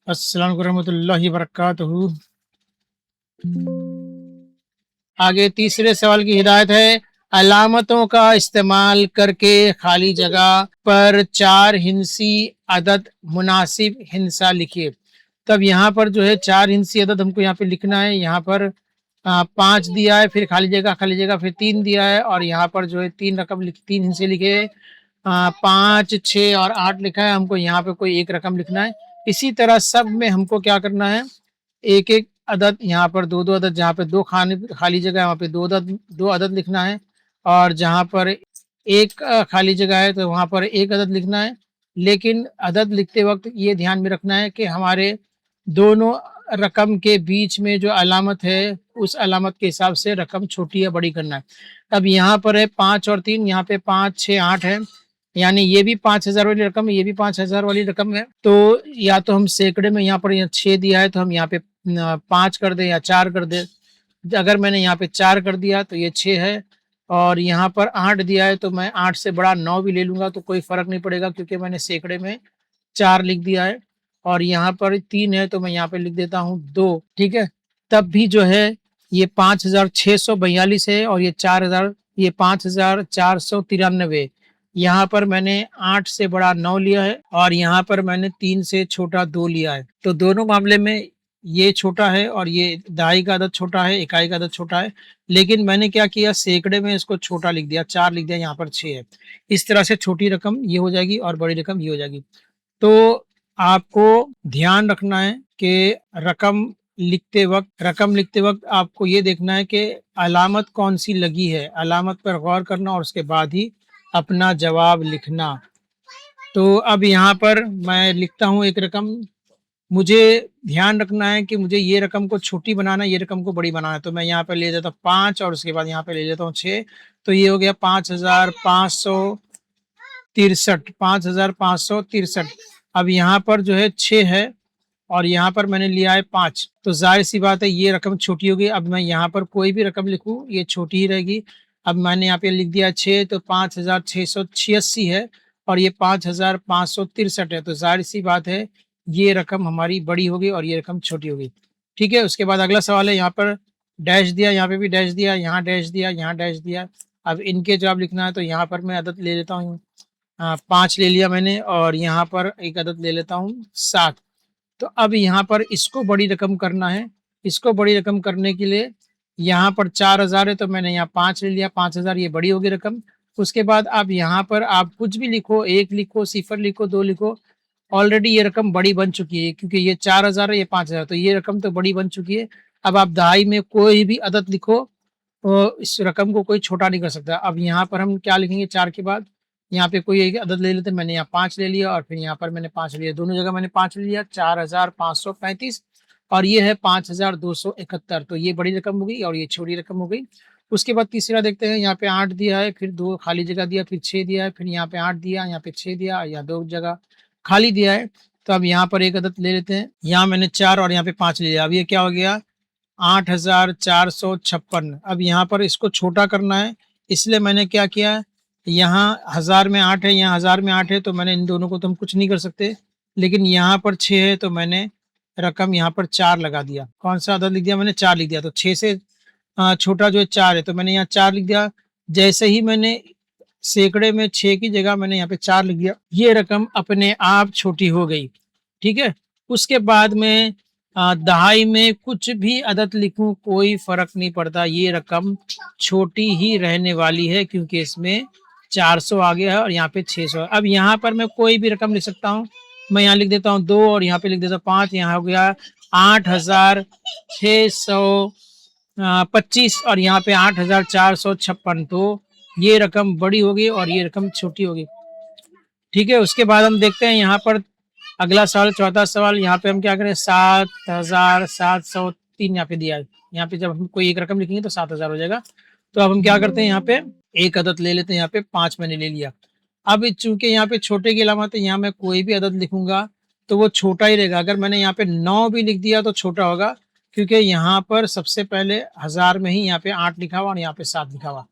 अस्सलाम वालेकुम रहमतुल्लाहि वबरकातुहू। आगे तीसरे सवाल की हिदायत है, अलामतों का इस्तेमाल करके खाली जगह पर चार हिंसी अदद मुनासिब हिंसा लिखिए। तब यहाँ पर जो है चार हिंसी अदद हमको यहाँ पे लिखना है। यहाँ पर 5 दिया है, फिर खाली जगह फिर 3 दिया है, और यहाँ पर जो है तीन हिस्से लिखे हैं। 5, 6 और 8 लिखा है। हमको यहाँ पे कोई एक रकम लिखना है। इसी तरह सब में हमको क्या करना है, एक एक अदद, यहाँ पर दो दो अदद, जहाँ पे दो खाने खाली जगह है वहाँ पे दो अदद लिखना है, और जहाँ पर एक खाली जगह है तो वहाँ पर एक अदद लिखना है। लेकिन अदद लिखते वक्त ये ध्यान में रखना है कि हमारे दोनों रकम के बीच में जो अलामत है उस अलामत के हिसाब से रकम छोटी या बड़ी करना है। अब यहाँ पर है 5 और 3, यहाँ पे 5, 6, 8 है, यानी ये भी 5,000 वाली रकम है, ये भी 5,000 वाली रकम है। तो या तो हम सैकड़े में, यहाँ पर 6 दिया है तो हम यहाँ पे 5 कर दें या 4 कर दें। अगर मैंने यहाँ पे 4 कर दिया तो ये 6 है, और यहाँ पर 8 दिया है तो मैं 8 से बड़ा 9 भी ले लूंगा तो कोई फर्क नहीं पड़ेगा, क्योंकि मैंने सैकड़े में 4 लिख दिया है। और यहाँ पर 3 है तो मैं यहाँ पे लिख देता हूँ 2। ठीक है, तब भी जो है ये 5,642 है, और ये 4,000, ये 5,493। यहाँ पर मैंने 8 से बड़ा 9 लिया है, और यहाँ पर मैंने 3 से छोटा 2 लिया है। तो दोनों मामले में ये छोटा है और ये दहाई का अदद छोटा है, इकाई का अदद छोटा है। लेकिन मैंने क्या किया, सैकड़े में इसको छोटा लिख दिया, 4 लिख दिया, यहाँ पर 6 है। इस तरह से छोटी रकम ये हो जाएगी और बड़ी रकम ये हो जाएगी। तो आपको ध्यान रखना है कि रकम लिखते वक्त आपको ये देखना है कि अलामत कौन सी लगी है, अलामत पर गौर करना और उसके बाद ही अपना जवाब लिखना। तो अब यहाँ पर मैं लिखता हूँ एक रकम। मुझे ध्यान रखना है कि मुझे ये रकम को छोटी बनाना है, ये रकम को बड़ी बनाना है। तो मैं यहाँ पे ले जाता हूँ 5, और उसके बाद यहाँ पे ले लेता हूँ 6। तो ये हो गया 5,563, 5,563। अब यहाँ पर जो है 6 है, और यहाँ पर मैंने लिया है 5, तो जाहिर सी बात है ये रकम छोटी होगी। अब मैं यहाँ पर कोई भी रकम लिखूँ ये छोटी ही रहेगी। अब मैंने यहाँ पे लिख दिया 6, तो 5,686 है, और ये 5,563 है, तो जाहिर सी बात है ये रकम हमारी बड़ी होगी और ये रकम छोटी होगी। ठीक है, उसके बाद अगला सवाल है, यहाँ पर डैश दिया, यहाँ पे भी डैश दिया, यहाँ डैश दिया, यहाँ डैश दिया। अब इनके जवाब लिखना है, तो यहाँ पर मैं अदद ले लेता हूँ, 5 ले लिया मैंने, और यहाँ पर एक अदद ले लेता हूँ 7। तो अब यहाँ पर इसको बड़ी रकम करना है। इसको बड़ी रकम करने के लिए यहाँ पर 4,000 है तो मैंने यहाँ 5 ले लिया, 5,000 ये बड़ी होगी रकम। उसके बाद अब यहाँ पर आप कुछ भी लिखो, 1 लिखो, 0 लिखो, 2 लिखो, ऑलरेडी ये रकम बड़ी बन चुकी है, क्योंकि ये 4,000 है, ये 5,000, तो ये रकम तो बड़ी बन चुकी है। अब आप दहाई में कोई भी अदद लिखो, तो इस रकम को कोई छोटा नहीं कर सकता। अब यहाँ पर हम क्या लिखेंगे, 4 के बाद यहाँ पे कोई एक अदद ले लेते हैं। मैंने यहाँ 5 ले लिया, और फिर यहाँ पर मैंने 5 लिया, दोनों जगह मैंने 5 ले लिया। 4,535, और ये है 5,271। तो ये बड़ी रकम हो गई और ये छोटी रकम हो गई। उसके बाद तीसरा देखते हैं, यहाँ पे 8 दिया है, फिर 2 खाली जगह दिया, फिर 6 दिया है, फिर यहाँ पे 8 दिया, यहाँ पे 6 दिया, यहाँ 2 जगह खाली दिया है। तो अब यहाँ पर एक अदद ले लेते हैं, यहाँ मैंने 4 और यहाँ पे 5 ले लिया। अब ये क्या हो गया, 8,456। अब यहाँ पर इसको छोटा करना है, इसलिए मैंने क्या किया, यहाँ 1000 में 8 है, यहाँ 1000 में 8 है, तो मैंने इन दोनों को तो हम कुछ नहीं कर सकते। लेकिन यहाँ पर 6 है तो मैंने रकम यहाँ पर 4 लगा दिया। कौन सा अदद लिख दिया मैंने, 4 लिख दिया। तो 6 से छोटा जो है 4 है, तो मैंने यहाँ 4 लिख दिया। जैसे ही मैंने सैकड़े में 6 की जगह मैंने यहाँ पे 4 लिख दिया, ये रकम अपने आप छोटी हो गई। ठीक है, उसके बाद में दहाई में कुछ भी अदद लिखूं कोई फर्क नहीं पड़ता, ये रकम छोटी ही रहने वाली है, क्योंकि इसमें 400 आ गया है और यहाँ पे 600 है। अब यहाँ पर मैं कोई भी रकम लिख सकता हूँ। मैं यहाँ लिख देता हूँ 2, और यहाँ पे लिख देता हूँ 5। यहाँ हो गया 8,625, और यहाँ पे 8,456। तो ये रकम बड़ी होगी और ये रकम छोटी होगी। ठीक है, उसके बाद हम देखते हैं यहाँ पर अगला सवाल, चौथा सवाल। यहाँ पे हम क्या करें, 7,703 यहाँ पे दिया है। यहाँ पे जब हम कोई एक रकम लिखेंगे तो 7,000 हो जाएगा। तो अब हम क्या करते हैं, यहाँ पे एक अदद ले लेते हैं। यहाँ पे 5 मैंने ले लिया। अब चूंकि यहाँ पे छोटे की अलामत है, यहाँ मैं कोई भी अदद लिखूंगा तो वो छोटा ही रहेगा। अगर मैंने यहाँ पे 9 भी लिख दिया तो छोटा होगा, क्योंकि यहाँ पर सबसे पहले 1000 में ही यहाँ पे 8 लिखा हुआ और यहाँ पे 7 लिखा हुआ।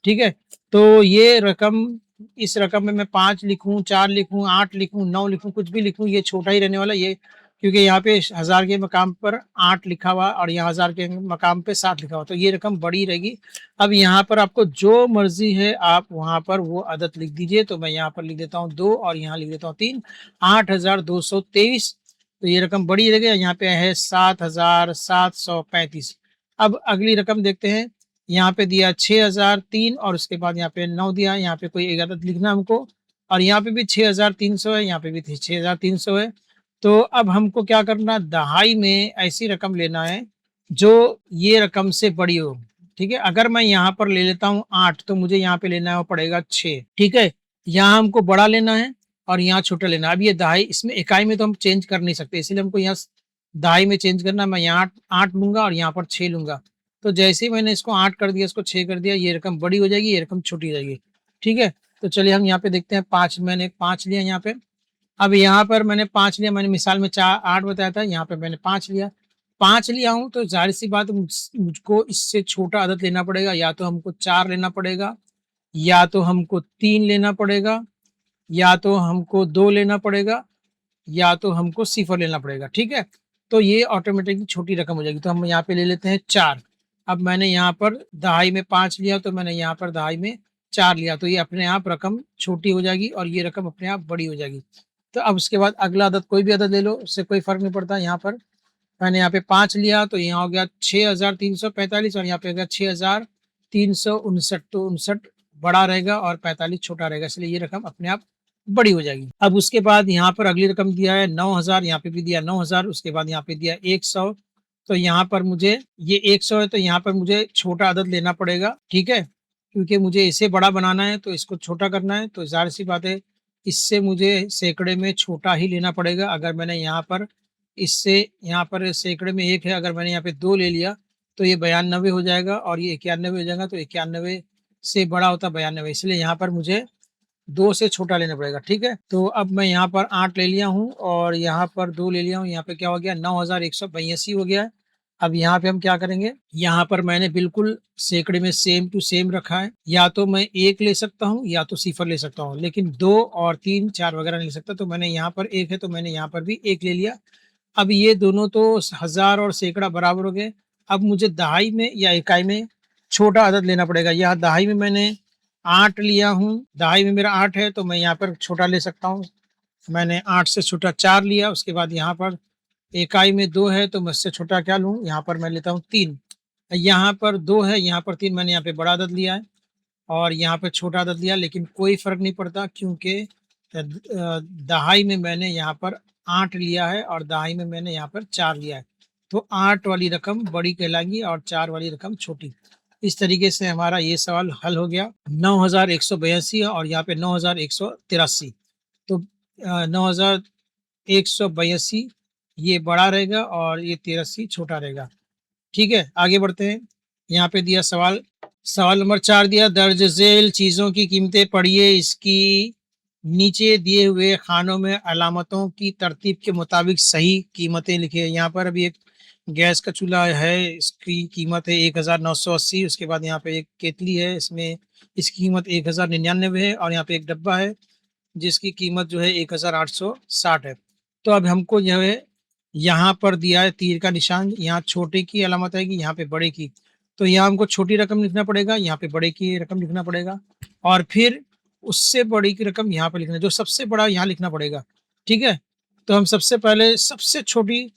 ठीक है, तो ये रकम, इस रकम में मैं 5 लिखूं, 4 लिखूं, 8 लिखूं, 9 लिखूं, कुछ भी लिखूं, ये छोटा ही रहने वाला ये, क्योंकि यहाँ पे 1000 के मकाम पर 8 लिखा हुआ और यहाँ 1000 के मकाम पे 7 लिखा हुआ, तो ये रकम बड़ी रहेगी। अब यहाँ पर आपको जो मर्जी है आप वहाँ पर वो अदद लिख दीजिए। तो मैं यहाँ पर लिख देता हूँ 2 और यहाँ लिख देता हूँ 3, 8223। तो ये रकम बड़ी रहेगी। यहाँ पे है 7735। अब अगली रकम देखते हैं। यहाँ पे दिया 6003 और उसके बाद यहाँ पे 9 दिया। यहाँ पे कोई एक अदद लिखना हमको, और यहाँ पे भी 6300 है, यहाँ पे भी 6300 है। तो अब हमको क्या करना, दहाई में ऐसी रकम लेना है जो ये रकम से बड़ी हो। ठीक है, अगर मैं यहाँ पर ले लेता हूँ 8, तो मुझे यहाँ पे लेना है पड़ेगा 6। ठीक है, यहाँ हमको बड़ा लेना है और यहाँ छोटा लेना है। अब ये दहाई, इसमें इकाई में तो हम चेंज कर नहीं सकते, इसलिए हमको यहाँ दहाई में चेंज करना है। मैं यहाँ 8 लूंगा और यहाँ पर 6 लूंगा। तो जैसे ही मैंने इसको 8 कर दिया, इसको 6 कर दिया, ये रकम बड़ी हो जाएगी, ये रकम छोटी हो जाएगी। ठीक है, तो चलिए हम यहाँ पे देखते हैं 5। मैंने 5 लिया यहाँ पे। अब यहाँ पर मैंने 5 लिया, मैंने मिसाल में 8 बताया था, यहाँ पे मैंने 5 लिया। 5 लिया हूँ तो जाहिर सी बात मुझको इससे छोटा अदद लेना पड़ेगा। या तो हमको 4 लेना पड़ेगा, या तो हमको 3 लेना पड़ेगा, या तो हमको 2 लेना पड़ेगा, या तो हमको सिफर लेना पड़ेगा। ठीक है, तो ये ऑटोमेटिकली छोटी रकम हो जाएगी। तो हम यहाँ पे ले लेते हैं 4। अब मैंने यहाँ पर दहाई में 5 लिया, तो मैंने यहाँ पर दहाई में 4 लिया, तो ये अपने आप रकम छोटी हो जाएगी और ये रकम अपने आप बड़ी हो जाएगी। तो अब उसके बाद अगला अदद कोई भी अदद ले लो, उससे कोई फर्क नहीं पड़ता। यहाँ पर मैंने यहाँ पे 5 लिया, तो यहाँ हो गया 6345 और यहाँ पे हो गया 6359। तो 59 बड़ा रहेगा और 45 छोटा रहेगा, इसलिए ये रकम अपने आप बड़ी हो जाएगी। अब उसके बाद यहाँ पर अगली रकम दिया है 9000, यहाँ पे भी दिया 9000, उसके बाद यहाँ पे दिया 100। तो यहाँ पर मुझे ये 100 है, तो यहाँ पर मुझे छोटा अदद लेना पड़ेगा। ठीक है, क्योंकि मुझे इसे बड़ा बनाना है तो इसको छोटा करना है, तो जाहिर सी बात है इससे मुझे सैकड़े में छोटा ही लेना पड़ेगा। अगर मैंने यहाँ पर इससे यहाँ पर सैकड़े में 1 है, अगर मैंने यहाँ पे 2 ले लिया तो ये 92 हो जाएगा और ये 91 हो जाएगा। तो 91 से बड़ा होता 92, इसलिए यहाँ पर मुझे 2 से छोटा लेना पड़ेगा। ठीक है, तो अब मैं यहाँ पर 8 ले लिया हूँ और यहाँ पर 2 ले लिया हूँ। यहाँ पे क्या हो गया, 9182 हो गया है। अब यहाँ पे हम क्या करेंगे, यहाँ पर मैंने बिल्कुल सैकड़े में सेम टू सेम रखा है। या तो मैं 1 ले सकता हूँ या तो सिफर ले सकता हूँ, लेकिन 2 और 3 4 वगैरह नहीं ले सकता। तो मैंने यहाँ पर 1 है तो मैंने यहाँ पर भी 1 ले लिया। अब ये दोनों तो हजार और सैकड़ा बराबर हो गए। अब मुझे दहाई में या इकाई में छोटा अदद लेना पड़ेगा। यहाँ दहाई में मैंने 8 लिया हूँ, दहाई में मेरा 8 है, तो मैं यहाँ पर छोटा ले सकता हूँ। मैंने 8 से छोटा 4 लिया। उसके बाद यहाँ पर इकाई में 2 है, तो मैं इससे छोटा क्या लूँ, यहाँ पर मैं लेता हूँ 3। यहाँ पर 2 है, यहाँ पर 3, मैंने यहाँ पे बड़ा अदद लिया है और यहाँ पे छोटा अदद लिया, लेकिन कोई फ़र्क नहीं पड़ता क्योंकि दहाई में मैंने यहाँ पर 8 लिया है और दहाई में मैंने यहाँ पर 4 लिया है। तो 8 वाली रकम बड़ी कहलाएगी और 4 वाली रकम छोटी। इस तरीके से हमारा ये सवाल हल हो गया। 9182 और यहाँ पे 9183। तो 9182 ये बड़ा रहेगा और ये 83 छोटा रहेगा। ठीक है, आगे बढ़ते हैं। यहाँ पे दिया सवाल नंबर 4 दिया, दर्ज झेल चीज़ों की कीमतें पढ़िए, इसकी नीचे दिए हुए खानों में अलामतों की तरतीब के मुताबिक सही कीमतें लिखिए। यहाँ पर अभी एक गैस का चूल्हा है, इसकी कीमत है 1980। उसके बाद यहाँ पे एक केतली है, इसमें इसकी कीमत 1099 है और यहाँ पे एक डब्बा है जिसकी कीमत जो है 1860 है। तो अब हमको जो है यहाँ पर दिया है तीर का निशान, यहाँ छोटे की अलामत आएगी, यहाँ पे बड़े की। तो यहाँ हमको छोटी रकम लिखना पड़ेगा, यहाँ पे बड़े की रकम लिखना पड़ेगा और फिर उससे बड़ी की रकम यहाँ पे लिखना, जो सबसे बड़ा यहाँ लिखना पड़ेगा। ठीक है, तो हम सबसे पहले सबसे छोटी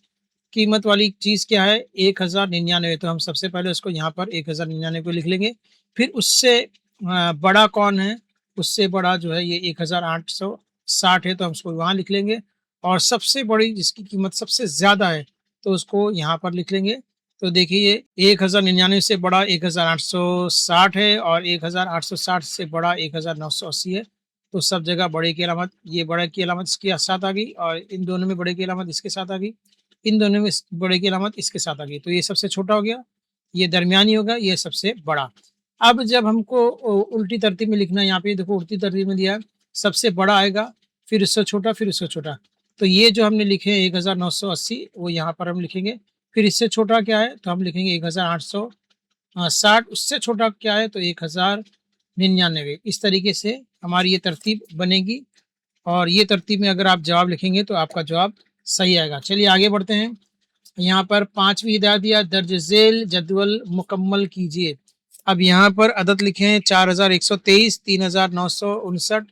कीमत वाली चीज़ क्या है, 1099। तो हम सबसे पहले उसको यहाँ पर 1099 को लिख लेंगे। फिर उससे बड़ा कौन है, उससे बड़ा जो है ये 1860 है, तो हम उसको वहाँ लिख लेंगे। और सबसे बड़ी जिसकी कीमत सबसे ज़्यादा है तो उसको यहाँ पर लिख लेंगे। तो देखिए 1099 से बड़ा 1860 है और 1860 से बड़ा 1980 है। तो सब जगह बड़े की अलामत, ये बड़े की अलामत इसके साथ आ गई और इन दोनों में बड़े की अलामत इसके साथ आ गई, इन दोनों में बड़े की अलामत इसके साथ आ गई। तो ये सबसे छोटा हो गया, ये दरमियानी होगा, ये सबसे बड़ा। अब जब हमको उल्टी तरतीब में लिखना है, यहाँ पे देखो उल्टी तरतीब में दिया है, सबसे बड़ा आएगा, फिर उससे छोटा, फिर उससे छोटा। तो ये जो हमने लिखे हैं 1980 वो यहाँ पर हम लिखेंगे। फिर इससे छोटा क्या है तो हम लिखेंगे 1860। उससे छोटा क्या है तो 1099। इस तरीके से हमारी ये तरतीब बनेगी और ये तरतीब में अगर आप जवाब लिखेंगे तो आपका जवाब सही आएगा। चलिए आगे बढ़ते हैं। यहाँ पर 5वीं हिदायत दिया, दर्ज झेल जदवल मुकम्मल कीजिए। अब यहाँ पर अदद लिखे हैं 4123, 3959।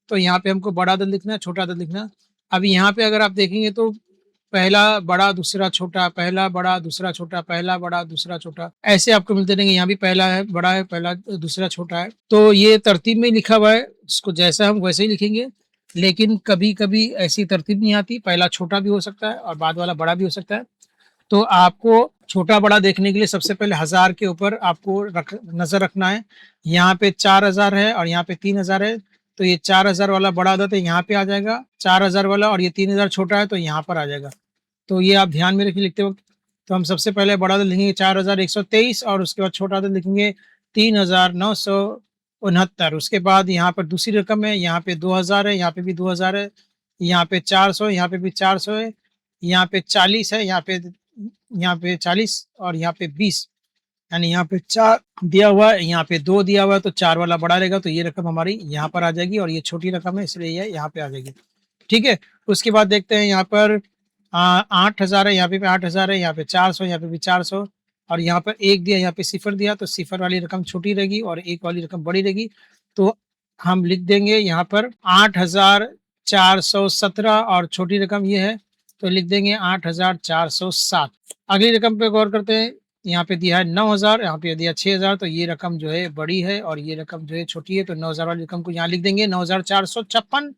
तो यहाँ पे हमको बड़ा अदद लिखना है, छोटा अदद लिखना है। अब यहाँ पे अगर आप देखेंगे तो पहला बड़ा, दूसरा छोटा, पहला बड़ा, दूसरा छोटा, पहला बड़ा, दूसरा छोटा, ऐसे आपको मिलते रहेंगे। यहाँ भी पहला है, बड़ा है, पहला, दूसरा छोटा है। तो ये तरतीब में लिखा हुआ है, इसको जैसा हम वैसे ही लिखेंगे। लेकिन कभी-कभी ऐसी तरतीब नहीं आती, पहला छोटा भी हो सकता है और बाद वाला बड़ा भी हो सकता है। तो आपको छोटा-बड़ा देखने के लिए सबसे पहले 1000 के ऊपर आपको नज़र रखना है। यहाँ पे 4000 है और यहाँ पे 3000 है, तो ये 4000 वाला बड़ा अदद है, यहाँ पे आ जाएगा 4000 वाला, और ये 3000 छोटा है तो यहाँ पर आ जाएगा। तो ये आप ध्यान में रखिए लिखते वक़्त। तो हम सबसे पहले बड़ा अदद लिखेंगे 4123 और उसके बाद छोटा अदद लिखेंगे 3969। उसके बाद यहाँ पर दूसरी रकम है, यहाँ पे 2000 है, यहाँ पे भी 2000 है, यहाँ पे 400, यहाँ पे भी 400 है, यहाँ पे 40 है, यहाँ पे 40 और यहाँ पे 20, यानी यहाँ पे 4 दिया हुआ है, यहाँ पे 2 दिया हुआ है, तो 4 वाला बड़ा रहेगा, तो ये रकम हमारी यहाँ पर आ जाएगी और ये छोटी रकम है इसलिए ये यहाँ पे आ जाएगी। ठीक है? उसके बाद देखते हैं यहाँ पर 8000 है, यहाँ पे भी 8000 है, यहाँ पे 400, यहाँ पे भी 400 और यहाँ पर 1 दिया, यहाँ पे 0 दिया, तो 0 वाली रकम छोटी रहेगी और 1 वाली रकम बड़ी रहेगी। तो हम लिख देंगे यहाँ पर 8417 और छोटी रकम ये है, तो लिख देंगे 8407। अगली रकम पे गौर करते हैं। यहाँ पे दिया है 9000, यहाँ पे दिया 6000, तो ये रकम जो है बड़ी है और ये रकम जो है छोटी है, तो 9000 वाली रकम को यहाँ लिख देंगे 9456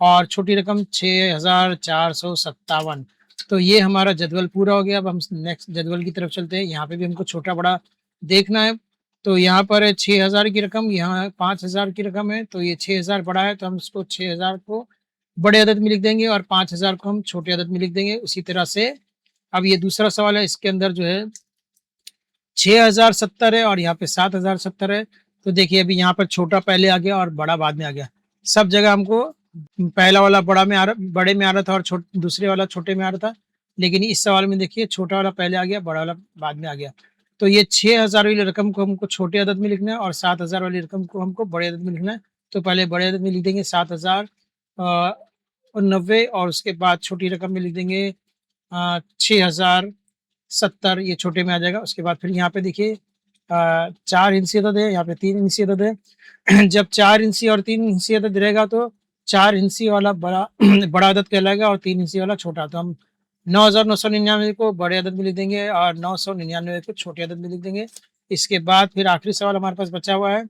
और छोटी रकम 6457। तो ये हमारा जदवल पूरा हो गया। अब हम नेक्स्ट जदवल की तरफ चलते हैं। यहाँ पे भी हमको छोटा बड़ा देखना है। तो यहाँ पर है 6000 की रकम, यहाँ 5000 की रकम है, तो ये 6000 बड़ा है, तो हम इसको 6000 को बड़े अदद में लिख देंगे और 5000 को हम छोटे अदद में लिख देंगे। उसी तरह से अब ये दूसरा सवाल है, इसके अंदर जो है 6070 है और यहाँ पे 7070 है। तो देखिए अभी यहाँ पर छोटा पहले आ गया और बड़ा बाद में आ गया। सब जगह हमको पहला वाला बड़े में आ रहा था और दूसरे वाला छोटे में आ रहा था, लेकिन इस सवाल में देखिए छोटा वाला पहले आ गया, बड़ा वाला बाद में आ गया। तो ये 6000 वाली रकम को हमको छोटे अदद में लिखना है और 7000 वाली रकम को हमको बड़े अदद में लिखना है। तो पहले बड़े अदद में लिख देंगे 7090 और उसके बाद छोटी रकम में लिख देंगे 6070, ये छोटे में आ जाएगा। उसके बाद फिर यहाँ पे देखिए 4 इंची अदद है, यहाँ पे 3 इंची अदद है। जब 4 इंची और 3 इंची अदद रहेगा तो 4 इंची वाला बड़ा बड़ा अदद कहलाएगा और 3 इंची वाला छोटा। तो हम 9999 को बड़े अदद में लिख देंगे और 999 को छोटे अदद में लिख देंगे। इसके बाद फिर आखिरी सवाल हमारे पास बचा हुआ है।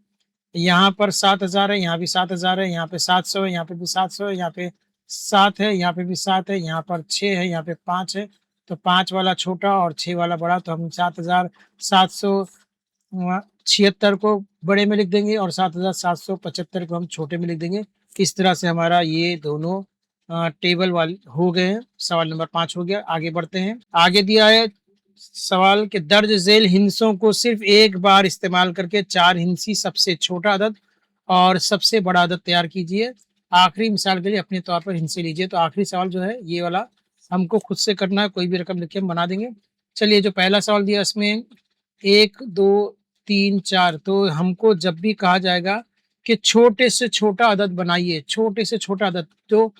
यहाँ पर 7000 है, यहाँ भी 7000 है, यहाँ पे 700 है, यहाँ पे भी 700 है, यहाँ पे 7 है, यहाँ पे भी 7 है, यहाँ पर 6 है, यहाँ पे 5 है। तो 5 वाला छोटा और 6 वाला बड़ा, तो हम 7776 को बड़े में लिख देंगे और 7775 को हम छोटे में लिख देंगे। इस तरह से हमारा ये दोनों टेबल वाले हो गए हैं। सवाल नंबर 5 हो गया। आगे बढ़ते हैं। आगे दिया है सवाल के दर्ज झेल हिंसों को सिर्फ एक बार इस्तेमाल करके 4 हिंसी सबसे छोटा अदद और सबसे बड़ा अदद तैयार कीजिए। आखिरी मिसाल के लिए अपने तौर पर हिंसे लीजिए। तो आखिरी सवाल जो है ये वाला हमको खुद से करना है, कोई भी रकम लिख के हम बना देंगे। चलिए जो पहला सवाल दिया इसमें 1 2 3 4, तो हमको जब भी कहा जाएगा कि छोटे से छोटा अदद बनाइए, छोटे से छोटा अदद, तो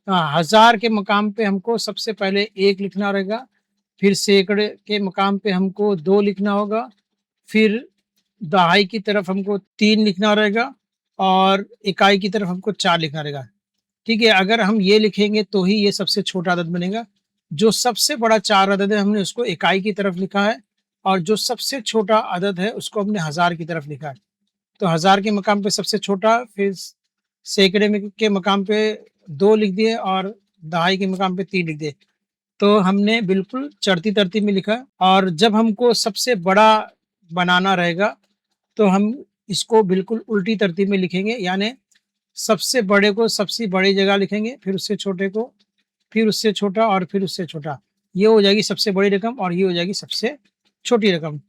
1000 के मकाम पे हमको सबसे पहले 1 लिखना रहेगा, फिर सैकड़े के मकाम पे हमको 2 लिखना होगा, फिर दहाई की तरफ हमको 3 लिखना रहेगा और इकाई की तरफ हमको 4 लिखना रहेगा। ठीक है, अगर हम ये लिखेंगे तो ही ये सबसे छोटा अदद बनेगा। जो सबसे बड़ा 4 अदद है हमने उसको इकाई की तरफ लिखा है और जो सबसे छोटा अदद है उसको हमने 1000 की तरफ लिखा है। तो 1000 के मकाम पे सबसे छोटा, फिर सैकड़े में के मकाम पे 2 लिख दिए और दहाई के मकाम पे 3 लिख दिए। तो हमने बिल्कुल चढ़ती तरतीब में लिखा। और जब हमको सबसे बड़ा बनाना रहेगा तो हम इसको बिल्कुल उल्टी तरतीब में लिखेंगे, यानी सबसे बड़े को सबसे बड़ी जगह लिखेंगे, फिर उससे छोटे को, फिर उससे छोटा और फिर उससे छोटा। ये हो जाएगी सबसे बड़ी रकम और ये हो जाएगी सबसे छोटी रकम।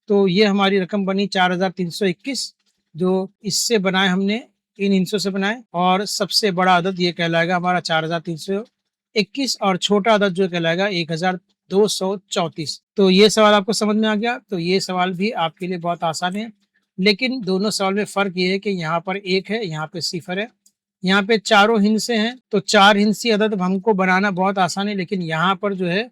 तो ये हमारी रकम बनी 4321, जो इससे बनाए हमने, इन हिस्सों से बनाए, और सबसे बड़ा अदद ये कहलाएगा हमारा 4321 और छोटा अदद जो कहलाएगा 1234। तो ये सवाल आपको समझ में आ गया। तो ये सवाल भी आपके लिए बहुत आसान है, लेकिन दोनों सवाल में फ़र्क ये है कि यहाँ पर 1 है, यहाँ पे 0 है। यहाँ पे चारों हिंसे हैं, तो 4 हिंसी अदद हमको बनाना बहुत आसान है, लेकिन यहाँ पर जो है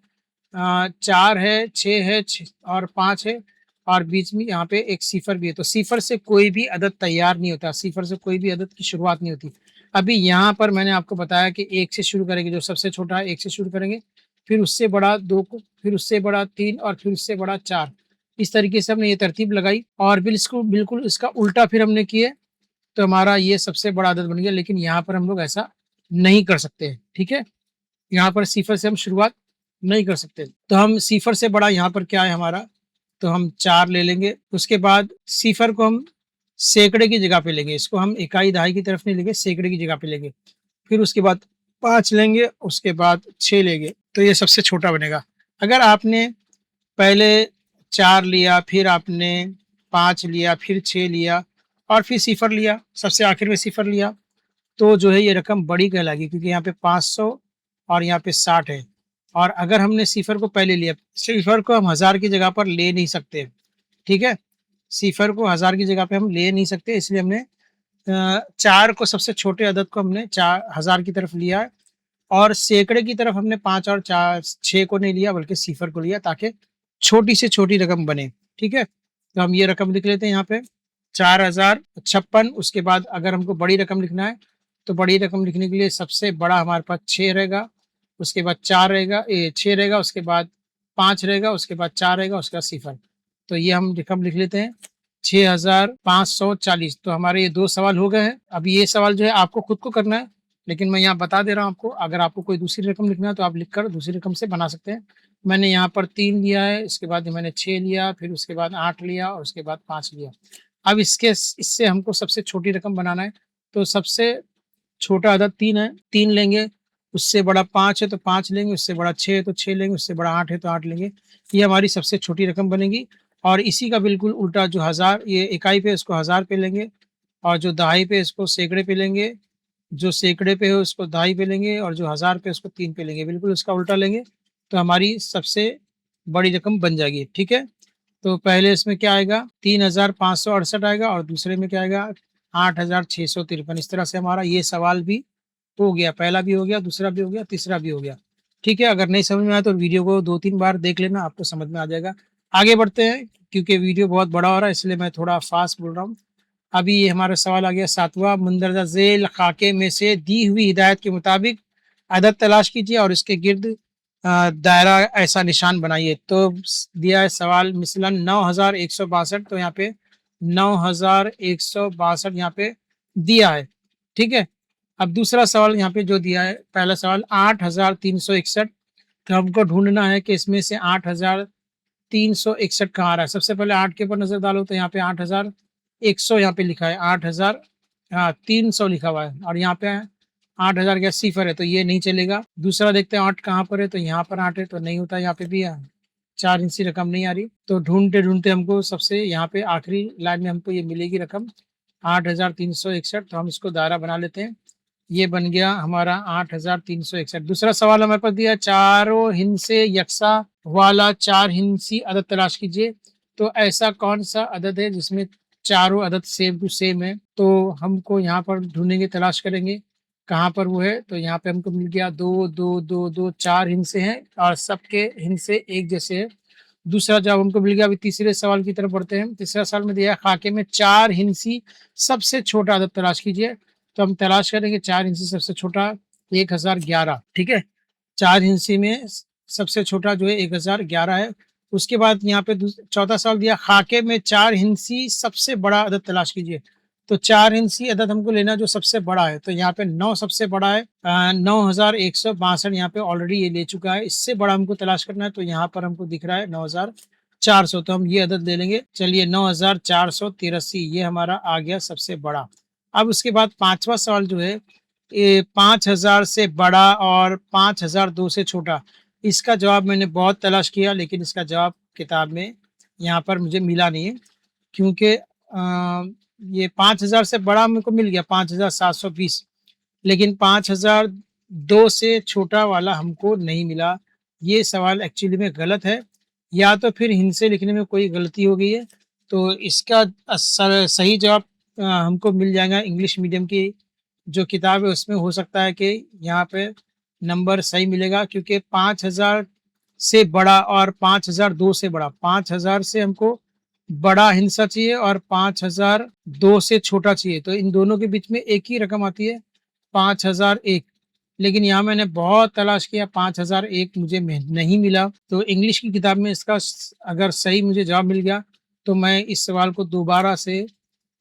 4 है, 6 है, और 5 है, और बीच में यहाँ पे एक सिफर भी है। तो सिफर से कोई भी अदद तैयार नहीं होता, सिफर से कोई भी अदद की शुरुआत नहीं होती। अभी यहाँ पर मैंने आपको बताया कि 1 से शुरू करेंगे, जो सबसे छोटा है 1 से शुरू करेंगे, फिर उससे बड़ा 2 को, फिर उससे बड़ा 3, और फिर उससे बड़ा 4। इस तरीके से हमने ये तरतीब लगाई, और बिल्कुल इसका उल्टा फिर हमने किए, तो हमारा ये सबसे बड़ा अदद बन गया। लेकिन यहाँ पर हम लोग ऐसा नहीं कर सकते, ठीक है? यहाँ पर सिफर से हम शुरुआत नहीं कर सकते। तो हम सिफर से बड़ा यहाँ पर क्या है हमारा, तो हम 4 ले लेंगे। उसके बाद सिफर को हम सैकड़े की जगह पे लेंगे, इसको हम इकाई दहाई की तरफ नहीं लेंगे, सैकड़े की जगह पे लेंगे। फिर उसके बाद 5 लेंगे, उसके बाद 6 लेंगे, तो ये सबसे छोटा बनेगा। अगर आपने पहले 4 लिया, फिर आपने 5 लिया, फिर 6 लिया, और फिर सिफर लिया, सबसे आखिर में सिफर लिया, तो जो है ये रकम बड़ी कहलाएगी, क्योंकि यहाँ पे 500 और यहाँ पे 60 है। और अगर हमने सिफर को पहले लिया, सिफर को हम 1000 की जगह पर ले नहीं सकते, ठीक है? सिफर को 1000 की जगह पे हम ले नहीं सकते, इसलिए हमने 4 को, सबसे छोटे अदद को हमने 1000 की तरफ लिया है, और सैकड़े की तरफ हमने 5 और 4 6 को नहीं लिया, बल्कि सिफर को लिया, ताकि छोटी से छोटी रकम बने, ठीक है? तो हम ये रकम लिख लेते हैं यहाँ पे 4056। उसके बाद अगर हमको बड़ी रकम लिखना है, तो बड़ी रकम लिखने के लिए सबसे बड़ा हमारे पास 6 रहेगा, उसके बाद 4 रहेगा, 6 रहेगा, उसके बाद 5 रहेगा, उसके बाद 4 रहेगा, उसके बाद सिफर। तो ये हम रकम लिख लेते हैं 6540। तो हमारे ये 2 सवाल हो गए हैं। अभी ये सवाल जो है आपको खुद को करना है, लेकिन मैं यहाँ बता दे रहा हूँ आपको। अगर आपको कोई दूसरी रकम लिखना है तो आप लिखकर दूसरी रकम से बना सकते हैं। मैंने यहाँ पर 3 लिया है, इसके बाद मैंने 6 लिया, फिर उसके बाद 8 लिया, और उसके बाद 5 लिया। अब इससे हमको सबसे छोटी रकम बनाना है, तो सबसे छोटा अदद 3 है, 3 लेंगे, उससे बड़ा 5 है तो 5 लेंगे, उससे बड़ा 6 है तो 6 लेंगे, उससे बड़ा 8 है तो 8 लेंगे। ये हमारी सबसे छोटी रकम बनेगी। और इसी का बिल्कुल उल्टा, जो 1000 ये इकाई पे, इसको 1000 पे लेंगे, और जो दहाई पे, इसको सैकड़े पे लेंगे, जो सैकड़े पे है उसको दहाई पे लेंगे, और जो 1000 पे उसको 3 पे लेंगे, बिल्कुल उसका उल्टा लेंगे, तो हमारी सबसे बड़ी रकम बन जाएगी, ठीक है? तो पहले इसमें क्या आएगा, 3568 आएगा, और दूसरे में क्या आएगा, 8653। इस तरह से हमारा ये सवाल भी हो गया, पहला भी हो गया, दूसरा भी हो गया, तीसरा भी हो गया, ठीक है? अगर नहीं समझ में आया तो वीडियो को 2-3 बार देख लेना, आपको समझ में आ जाएगा। आगे बढ़ते हैं, क्योंकि वीडियो बहुत बड़ा हो रहा है, इसलिए मैं थोड़ा फास्ट बोल रहा हूँ। अभी ये हमारा सवाल आ गया 7वां, मुंदरजा ज़ेल खाके में से दी हुई हिदायत के मुताबिक अदद तलाश कीजिए और इसके गिर्द दायरा ऐसा निशान बनाइए। तो दिया है सवाल मिसलन 9162, तो यहाँ पे 9162 यहाँ पे दिया है, ठीक है? अब दूसरा सवाल यहाँ पे जो दिया है, पहला सवाल 8361, तो हमको ढूंढना है कि इसमें से 8361 कहाँ आ रहा है। सबसे पहले 8 के ऊपर नजर डालो, तो यहाँ पे 8100 यहाँ पे लिखा है, 8000 हाँ 300 लिखा हुआ है, और यहाँ पे 8000 का सिफर है, तो ये नहीं चलेगा। दूसरा देखते हैं 8 कहाँ पर है, तो यहाँ पर 8 है, तो नहीं होता, यहाँ पे भी है 4 इंची रकम नहीं आ रही। तो ढूंढते ढूंढते हमको सबसे यहाँ पे आखिरी लाइन में हमको ये मिलेगी रकम 8361। तो हम इसको दायरा बना लेते हैं, ये बन गया हमारा 8361। दूसरा सवाल हमारे पास दिया, चारों हिंसे यकसा वाला 4 हिंसी अदद तलाश कीजिए। तो ऐसा कौन सा अदद है जिसमें चारों अदद सेम टू सेम है? तो हमको यहाँ पर ढूंढेंगे, तलाश करेंगे कहाँ पर वो है। तो यहाँ पे हमको मिल गया 2 2 2 2, 4 हिंसे हैं, और सबके हिंसे एक जैसे हैं। दूसरा जवाब हमको मिल गया। अभी तीसरे सवाल की तरफ बढ़ते हैं। तीसरा सवाल में दिया है, खाके में 4 हिंसी सबसे छोटा अदद तलाश कीजिए। तो हम तलाश करेंगे 4 हिंसी सबसे छोटा 1011, ठीक है? 4 हिंसी में सबसे छोटा जो है 1011 है। उसके बाद यहाँ पे चौथा सवाल दिया, खाके में 4 हिंसी सबसे बड़ा अदद तलाश कीजिए। तो 4 हिंसी अदद हमको लेना जो सबसे बड़ा है, तो यहाँ पे 9 सबसे बड़ा है, 9162 यहाँ पे ऑलरेडी ये ले चुका है। इससे बड़ा हमको तलाश करना है, तो यहाँ पर हमको दिख रहा है 9400, तो हम ये अदद ले लेंगे। चलिए 9483, ये हमारा आ गया सबसे बड़ा। अब उसके बाद 5वां सवाल जो है, ये 5000 से बड़ा और 5002 से छोटा। इसका जवाब मैंने बहुत तलाश किया, लेकिन इसका जवाब किताब में यहाँ पर मुझे मिला नहीं है, क्योंकि ये 5000 से बड़ा मेरे मिल गया 5720, लेकिन 5002 से छोटा वाला हमको नहीं मिला। ये सवाल एक्चुअली में गलत है, या तो फिर हिंसे लिखने में कोई गलती हो गई है। तो इसका सही जवाब हमको मिल जाएगा इंग्लिश मीडियम की जो किताब है उसमें हो सकता है कि यहाँ पे नंबर सही मिलेगा, क्योंकि 5000 से बड़ा और 5002 से बड़ा, 5000 से हमको बड़ा हिंसा चाहिए और 5002 से छोटा चाहिए, तो इन दोनों के बीच में एक ही रकम आती है 5001। लेकिन यहाँ मैंने बहुत तलाश किया, 5001 मुझे नहीं मिला। तो इंग्लिश की किताब में इसका अगर सही मुझे जवाब मिल गया तो मैं इस सवाल को दोबारा से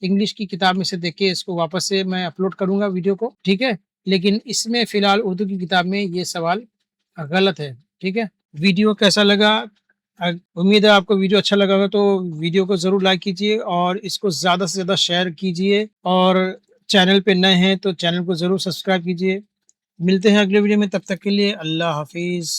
इंग्लिश की किताब में से देख के इसको वापस से मैं अपलोड करूंगा वीडियो को, ठीक है। लेकिन इसमें फिलहाल उर्दू की किताब में ये सवाल गलत है, ठीक है। वीडियो कैसा लगा? उम्मीद है आपको वीडियो अच्छा लगा होगा, तो वीडियो को ज़रूर लाइक कीजिए और इसको ज़्यादा से ज़्यादा शेयर कीजिए, और चैनल पे नए हैं तो चैनल को ज़रूर सब्सक्राइब कीजिए। मिलते हैं अगले वीडियो में, तब तक के लिए अल्लाह हाफिज़।